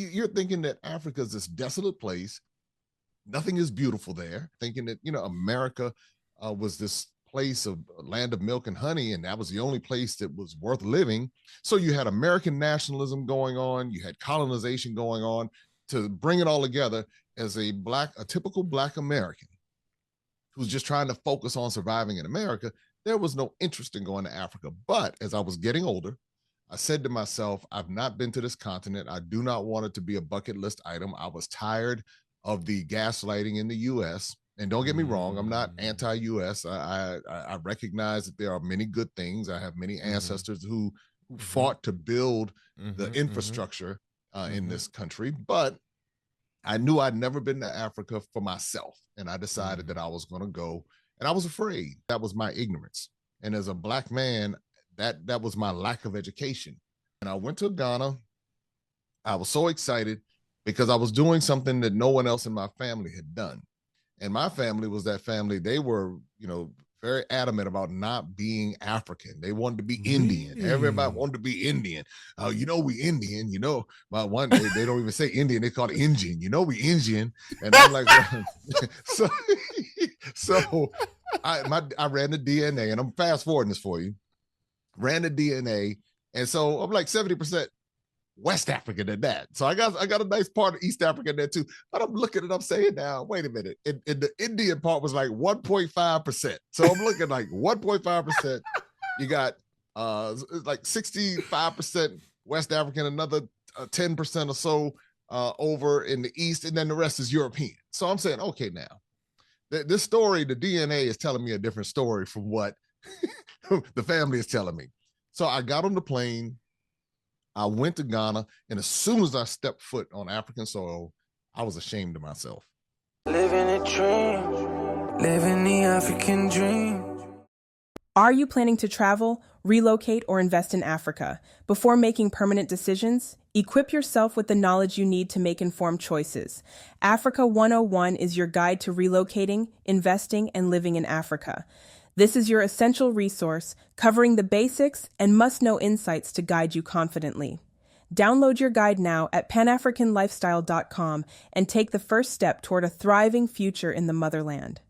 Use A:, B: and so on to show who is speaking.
A: you're thinking that Africa is this desolate place. Nothing is beautiful there. Thinking that, America was this place of land of milk and honey, and that was the only place that was worth living. So you had American nationalism going on, you had colonization going on. To bring it all together as a typical Black American who's just trying to focus on surviving in America, there was no interest in going to Africa. But as I was getting older, I said to myself, I've not been to this continent. I do not want it to be a bucket list item. I was tired of the gaslighting in the U.S. And don't get me wrong, I'm not anti-U.S. I recognize that there are many good things. I have many ancestors who fought to build the infrastructure in this country. But I knew I'd never been to Africa for myself. And I decided that I was going to go. And I was afraid. That was my ignorance. And as a Black man, that was my lack of education. And I went to Ghana. I was so excited because I was doing something that no one else in my family had done. And my family was that family. They were, very adamant about not being African. They wanted to be Indian. Everybody wanted to be Indian. We Indian, but one day they don't even say Indian. They call it Indian. We Indian. And I'm like, so I ran the DNA, and I'm fast forwarding this for you. Ran the DNA. And so I'm like 70% West African at that. So I got a nice part of East Africa there too. But I'm looking at it, I'm saying now, wait a minute. And the Indian part was like 1.5%. So I'm looking like 1.5%. You got like 65% West African, another 10% or so over in the East, and then the rest is European. So I'm saying, okay, now this story, the DNA is telling me a different story from what the family is telling me. So I got on the plane. I went to Ghana, and as soon as I stepped foot on African soil, I was ashamed of myself.
B: Living a dream, living the African dream.
C: Are you planning to travel, relocate, or invest in Africa? Before making permanent decisions, equip yourself with the knowledge you need to make informed choices. Africa 101 is your guide to relocating, investing, and living in Africa. This is your essential resource, covering the basics and must-know insights to guide you confidently. Download your guide now at panafricanlifestyle.com and take the first step toward a thriving future in the motherland.